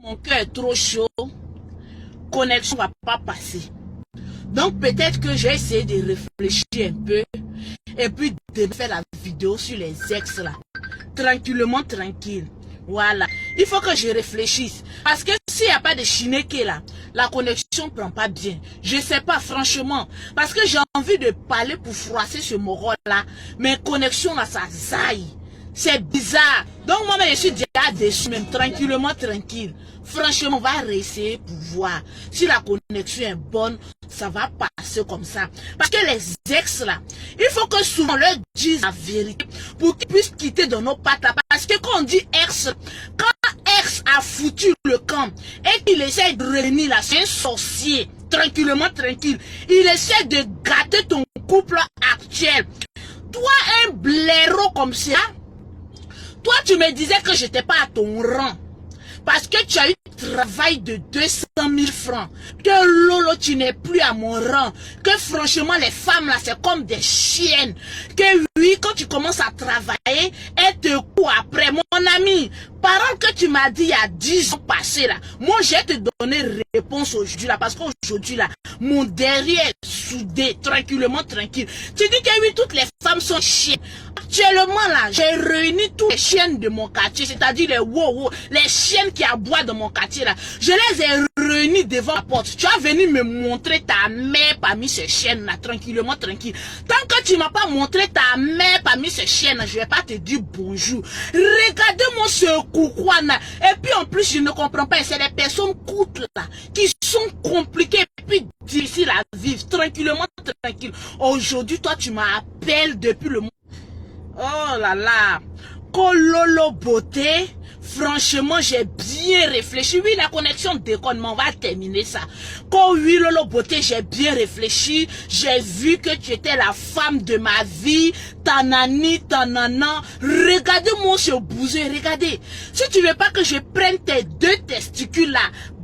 mon cœur est trop chaud, connexion va pas passer. Donc peut-être que j'ai essayé de réfléchir un peu et puis de faire la vidéo sur les ex là. Tranquillement, tranquille. Voilà. Il faut que je réfléchisse. Parce que s'il n'y a pas de Chineke là, la connexion ne prend pas bien. Je ne sais pas franchement. Parce que j'ai envie de parler pour froisser ce moro là. Mais connexion là, ça zaille. C'est bizarre. Donc moi, je suis déjà déçu, même tranquillement, tranquille. Franchement, on va réessayer pour voir. Si la connexion est bonne, ça va passer comme ça. Parce que les ex là, il faut que souvent leur dise la vérité pour qu'ils puissent quitter dans nos pattes là. Parce que quand on dit ex, quand ex a foutu le camp et qu'il essaie de revenir là, c'est un sorcier. Tranquillement, tranquille. Il essaie de gâter ton couple actuel. Toi, un blaireau comme ça, toi, tu me disais que je n'étais pas à ton rang. Parce que tu as eu un travail de 200 000 francs. Que Lolo, tu n'es plus à mon rang. Que franchement, les femmes là, c'est comme des chiennes. Que oui, quand tu commences à travailler, elles te courent après. Mon ami, parole que tu m'as dit il y a 10 ans passés là. Moi, je vais te donner réponse aujourd'hui là. Parce qu'aujourd'hui là, mon derrière est soudé, tranquillement, tranquille. Tu dis que oui, toutes les femmes sont chiennes. Actuellement là, j'ai réuni toutes les chiennes de mon quartier, c'est-à-dire les wow, les chiennes qui aboient dans mon quartier là. Je les ai réunies devant la porte. Tu as venu me montrer ta mère parmi ces chiennes là, tranquillement, tranquille. Tant que tu m'as pas montré ta mère parmi ces chiennes là, je vais pas te dire bonjour. Regardez-moi ce coucouana. Et puis en plus, je ne comprends pas, c'est les personnes courtes là, qui sont compliquées et puis difficiles à vivre, tranquillement, tranquille. Aujourd'hui, toi, tu m'appelles depuis le monde. Oh là là, Kololo beauté, franchement j'ai bien réfléchi. Oui, la connexion déconne, mais on va terminer ça. Oui, Lolo beauté, j'ai bien réfléchi. J'ai vu que tu étais la femme de ma vie. Tanani, tanana. Regardez-moi ce bouser, regardez. Si tu veux pas que je prenne tes deux testicules là,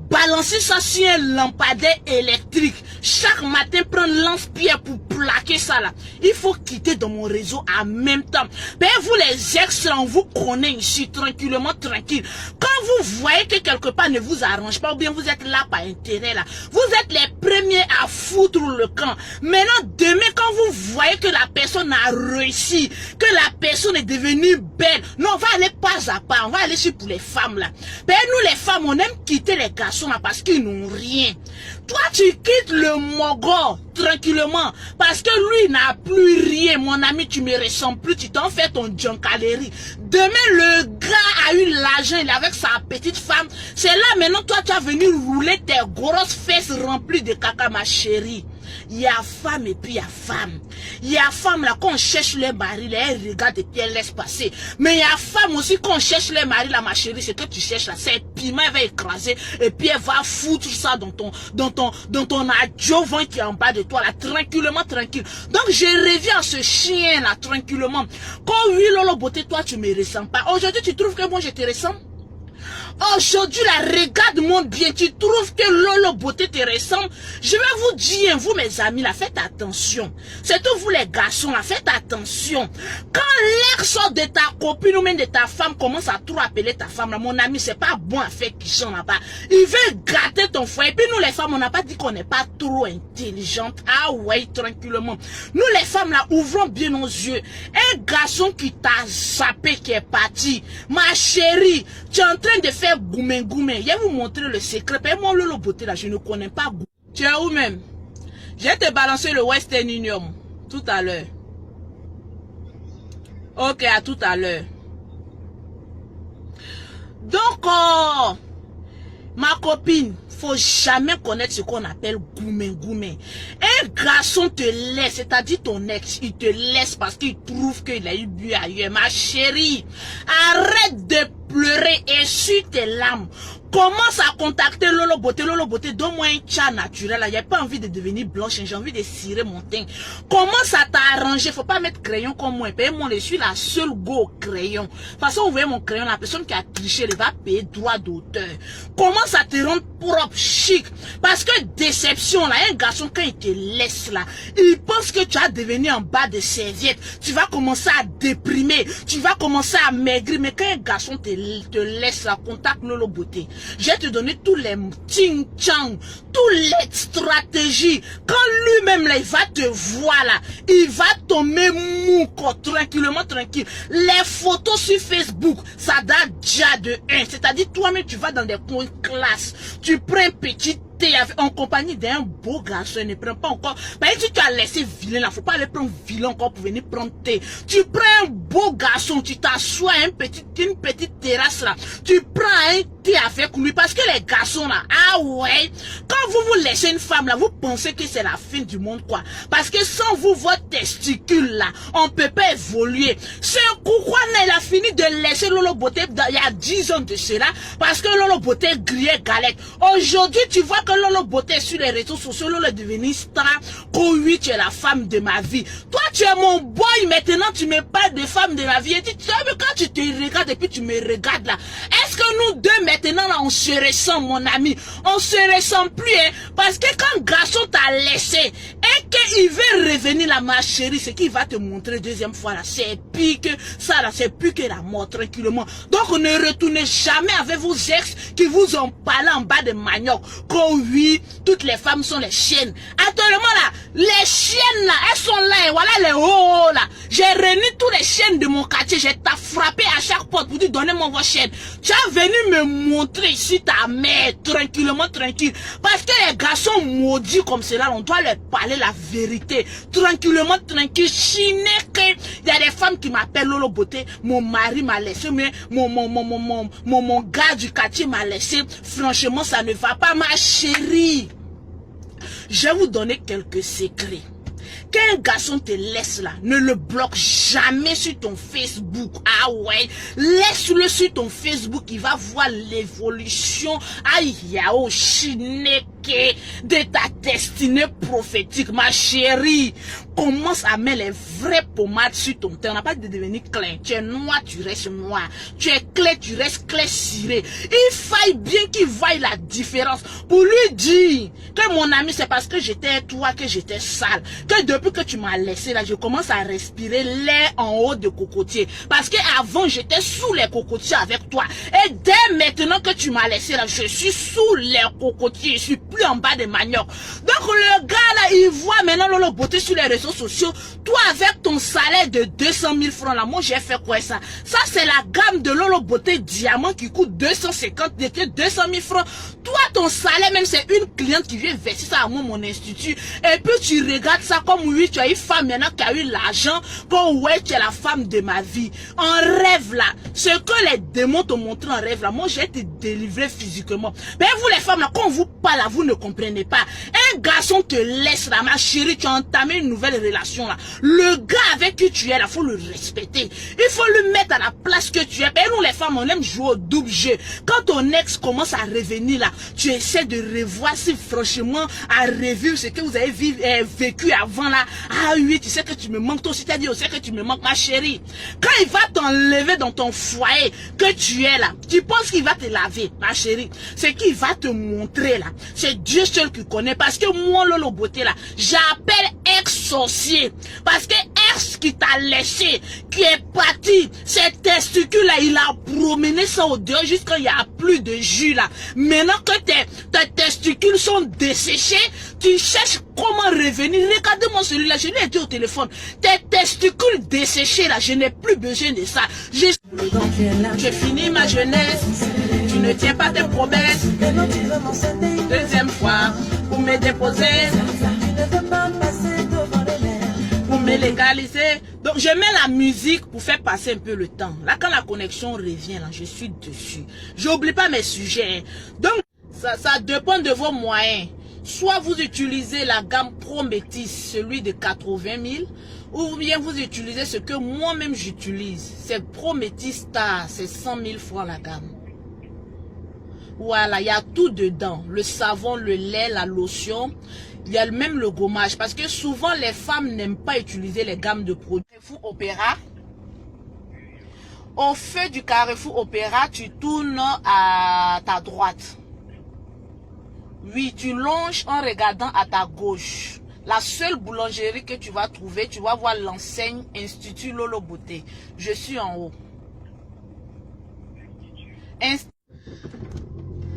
balancer ça sur un lampadaire électrique. Chaque matin, prendre lance-pierre pour plaquer ça là. Il faut quitter dans mon réseau en même temps. Mais vous les ex, on vous connaît ici, tranquillement, tranquille. Quand vous voyez que quelque part ne vous arrange pas, ou bien vous êtes là par intérêt là, vous êtes les premiers à foutre le camp. Maintenant, demain, quand vous voyez que la personne a réussi, que la personne est devenue belle, non, on va aller pas à pas, on va aller sur pour les femmes là. Mais nous les femmes, on aime quitter les garçons là parce qu'ils n'ont rien. Toi, tu quittes le mogor tranquillement parce que lui n'a plus rien. Mon ami, tu me ressembles plus, tu t'en fais ton junkalerie. Demain, le gars a eu l'argent, il est avec sa petite femme. C'est là maintenant, toi, tu as venu rouler tes grosses fesses remplies de caca, ma chérie. Il y a femme et puis il y a femme. Il y a femme là, quand on cherche les maris, là, elle regarde et puis elle laisse passer. Mais il y a femme aussi, quand on cherche les maris là, ma chérie, c'est que tu cherches là, c'est piment, elle va écraser et puis elle va foutre ça dans ton adjoint qui est en bas de toi là, tranquillement, tranquille. Donc je reviens à ce chien là, tranquillement. Quand oui, Lolo beauté, toi tu me ressens pas. Aujourd'hui, tu trouves que moi je te ressemble? Aujourd'hui, là, regarde-moi bien. Tu trouves que Lolo beauté te ressemble? Je vais vous dire, vous mes amis, là, faites attention. Surtout vous les garçons, là, faites attention. Quand l'air sort de ta copine ou même de ta femme, commence à trop appeler ta femme, là, mon ami, c'est pas bon à faire qui chante là-bas. Il veut gâter ton foyer. Et puis nous les femmes, on n'a pas dit qu'on n'est pas trop intelligentes. Ah ouais, tranquillement. Nous les femmes, là, ouvrons bien nos yeux. Un garçon qui t'a zappé, qui est parti. Ma chérie, tu es en train de faire goumé goumé. Je vais vous montrer le secret. Paye-moi le beauté là, je ne connais pas goût. Tu es où même? Je vais te balancer le Western Union tout à l'heure. Ok, à tout à l'heure. Donc, ma copine, faut jamais connaître ce qu'on appelle goumé goumé. Un garçon te laisse, c'est-à-dire ton ex, il te laisse parce qu'il trouve qu'il a eu bu ailleurs. Ma chérie, arrête de pleurer, essuie tes larmes. Commence à contacter Lolo beauté. Lolo beauté, donne-moi un chat naturel. J'ai pas envie de devenir blanche, j'ai envie de cirer mon teint. Commence à t'arranger. Faut pas mettre crayon comme moi. Moi, je suis la seule go au crayon. De toute façon, vous voyez mon crayon, la personne qui a triché, elle va payer droit d'auteur. Commence à te rendre propre, chic. Parce que déception, là, un garçon, quand il te laisse là, il pense que tu as devenu en bas de serviette. Tu vas commencer à déprimer. Tu vas commencer à maigrir. Mais quand un garçon te te laisse la contact Lolo Beauté. Je vais te donner tous les ting chang, toutes les stratégies. Quand lui-même là, il va te voir là, il va tomber mou, tranquillement, tranquille. Les photos sur Facebook, ça date déjà de 1. C'est-à-dire, toi-même, tu vas dans des coins classes, tu prends un petit en compagnie d'un beau garçon, ne prends pas encore. Mais si tu as laissé vilain là, faut pas aller prendre vilain encore pour venir prendre thé. Tu prends un beau garçon, tu t'assois à une petite terrasse là, tu prends un thé avec lui parce que les garçons là, ah ouais, quand vous laissez une femme là, vous pensez que c'est la fin du monde quoi. Parce que sans vous, votre testicule là, on peut pas évoluer. C'est pourquoi il a fini de laisser Lolo Beauté il y a 10 ans de cela parce que Lolo Beauté grillait galette. Aujourd'hui, tu vois que Lolo Beauté sur les réseaux sociaux, Lolo est devenu star. Oh oui, tu es la femme de ma vie. Toi, tu es mon boy, maintenant tu me parles de femme de ma vie. Et tu sais, quand tu te regardes et puis tu me regardes là, est-ce que nous deux maintenant là, on se ressemble, mon ami? On se ressemble plus, hein? Parce que quand garçon t'a laissé et qu'il veut revenir là, ma chérie, c'est qu'il va te montrer deuxième fois là, c'est pire que ça là, c'est plus que la mort, tranquillement. Donc ne retournez jamais avec vos ex qui vous ont parlé en bas de manioc. Oui, toutes les femmes sont les chiennes. Actuellement là, les chiennes là, elles sont là, et voilà les hauts là. J'ai réuni tous les chiennes de mon quartier, j'ai t'as frappé à chaque porte pour dire donnez-moi vos chiennes. Tu as venu me montrer ici ta mère, tranquillement, tranquille. Parce que les garçons maudits comme cela, on doit leur parler la vérité. Tranquillement, tranquille, chinéque. Il y a des femmes qui m'appellent Lolo Beauté, mon mari m'a laissé, mais mon gars du quartier m'a laissé. Franchement, ça ne va pas, ma chérie. Je vais vous donner quelques secrets. Quand un garçon te laisse là, ne le bloque jamais sur ton Facebook. Ah ouais, laisse-le sur ton Facebook, il va voir l'évolution. Aïe, yao, chinéke de ta destinée prophétique, ma chérie. Commence à mettre les vraies pommades sur ton teint. On n'a pas de devenir clair. Tu es noir, tu restes noir. Tu es clair, tu restes clair ciré. Il faille bien qu'il voie la différence pour lui dire que mon ami, c'est parce que j'étais toi que j'étais sale. Que depuis que tu m'as laissé là, je commence à respirer l'air en haut de cocotier. Parce que avant j'étais sous les cocotiers avec toi. Et dès maintenant que tu m'as laissé là, je suis sous les cocotiers. Je suis plus en bas des maniocs. Donc le gars là, il voit maintenant Lolo Beauté sur les réseaux sociaux. Toi avec ton salaire de 200 000 francs là, moi j'ai fait quoi ça? Ça c'est la gamme de Lolo Beauté diamant qui coûte 250 200 000 francs. Toi ton salaire même c'est une cliente qui vient verser ça à moi mon institut. Et puis tu regardes ça comme oui tu as une femme maintenant qui a eu l'argent. Comme ouais tu es la femme de ma vie. En rêve là, ce que les démons te montrent en rêve là, moi j'ai été délivré physiquement. Mais vous les femmes là, quand vous parlez là, vous ne comprenez pas. Un garçon te laisse là, ma chérie, tu as entamé une nouvelle relation là. Le gars avec qui tu es là, faut le respecter. Il faut le mettre à la place que tu es. Et nous les femmes, on aime jouer au double jeu. Quand ton ex commence à revenir là, tu essaies de revoir si franchement à revivre ce que vous avez vécu avant là. Ah oui, tu sais que tu me manques, toi aussi tu as dit aussi que tu me manques, ma chérie. Quand il va t'enlever dans ton foyer que tu es là, tu penses qu'il va te laver, ma chérie. C'est qu'il va te montrer là. C'est Dieu seul qui connaît. Parce que moi, Lolo Beauté là, j'appelle ex-sorcier. Parce que ex qui t'a laissé, qui est parti, ces testicules là, il a promené ça au dehors jusqu'à il n'y a plus de jus là. Maintenant que tes testicules sont desséchés, tu cherches comment revenir. Regardez-moi celui-là, je l'ai dit au téléphone. Tes testicules desséchés là, je n'ai plus besoin de ça. J'ai fini ma jeunesse. Tu ne tiens pas tes promesses. Deuxième fois, pour me déposer, pour me légaliser. Donc je mets la musique pour faire passer un peu le temps. Là quand la connexion revient, là, je suis dessus. J'oublie pas mes sujets. Donc ça dépend de vos moyens. Soit vous utilisez la gamme Pro Métis, celui de 80 000, ou bien vous utilisez ce que moi-même j'utilise. C'est Pro Métis Star, c'est 100 000 francs la gamme. Voilà, il y a tout dedans. Le savon, le lait, la lotion. Il y a même le gommage. Parce que souvent, les femmes n'aiment pas utiliser les gammes de produits. Carrefour Opéra. Au feu du Carrefour Opéra, tu tournes à ta droite. Oui, tu longes en regardant à ta gauche. La seule boulangerie que tu vas trouver, tu vas voir l'enseigne Institut Lolo Beauté. Je suis en haut.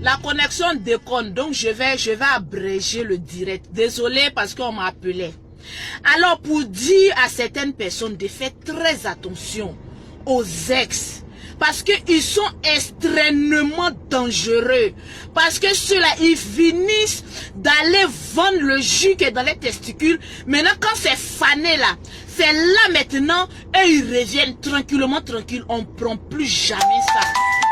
La connexion déconne, donc je vais abréger le direct. Désolé parce qu'on m'a appelé. Alors pour dire à certaines personnes de faire très attention aux ex. Parce qu'ils sont extrêmement dangereux. Parce que ceux-là, ils finissent d'aller vendre le jus qui est dans les testicules. Maintenant, quand c'est fané là, c'est là maintenant, et ils reviennent tranquillement, tranquille. On ne prend plus jamais ça.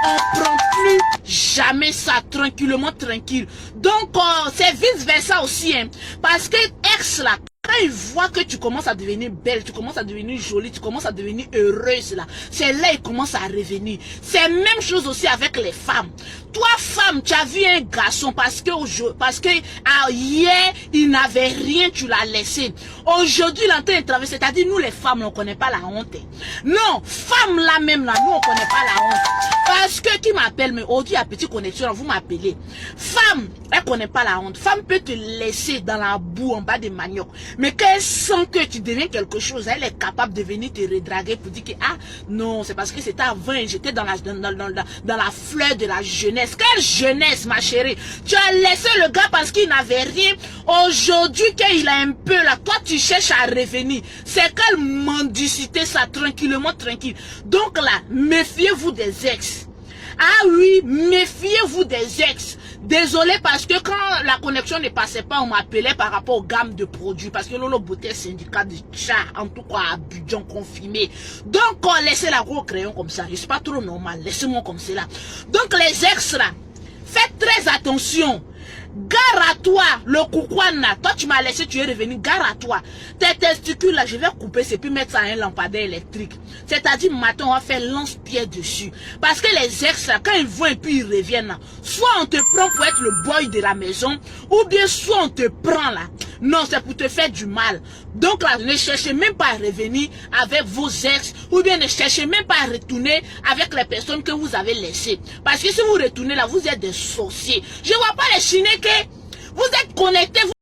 On prend plus jamais ça, tranquillement, tranquille. Donc, c'est vice versa aussi. Hein, parce que ex là, quand il voit que tu commences à devenir belle, tu commences à devenir jolie, tu commences à devenir heureuse là, c'est là il commence à revenir. C'est même chose aussi avec les femmes. Toi femme, tu as vu un garçon parce que hier il n'avait rien, tu l'as laissé. Aujourd'hui il est en train de traverser, c'est-à-dire nous les femmes on ne connaît pas la honte. Non, femme là même là, nous on ne connaît pas la honte. Parce que qui m'appelle, mais aujourd'hui à petite connexion, vous m'appelez. Femme, elle ne connaît pas la honte. Femme peut te laisser dans la boue en bas des maniocs. Mais quand elle sent que tu deviens quelque chose, elle est capable de venir te redraguer pour dire que ah non, c'est parce que c'était avant, j'étais dans la fleur de la jeunesse. Quelle jeunesse ma chérie? Tu as laissé le gars parce qu'il n'avait rien. Aujourd'hui qu'il a un peu là, toi tu cherches à revenir. C'est quelle mendicité ça, tranquillement tranquille. Donc là, méfiez-vous des ex. Ah oui, méfiez-vous des ex. Désolé parce que quand la connexion ne passait pas, on m'appelait par rapport aux gammes de produits. Parce que Lolo Beauté syndicat de chat, en tout cas à Abidjan confirmé. Donc, laissez la gros crayon comme ça. Je suis pas trop normal. Laissez-moi comme cela. Donc, les ex là, faites très attention. Gare à toi, le koukouana. Toi, tu m'as laissé, tu es revenu. Gare à toi. Tes testicules là, je vais couper, c'est puis mettre ça à un lampadaire électrique. C'est-à-dire, maintenant, on va faire lance-pierre dessus. Parce que les ex là, quand ils vont et puis ils reviennent là, soit on te prend pour être le boy de la maison, ou bien soit on te prend là. Non, c'est pour te faire du mal. Donc là, ne cherchez même pas à revenir avec vos ex, ou bien ne cherchez même pas à retourner avec les personnes que vous avez laissées. Parce que si vous retournez là, vous êtes des sorciers. Je ne vois pas les Chinés que vous êtes connectés.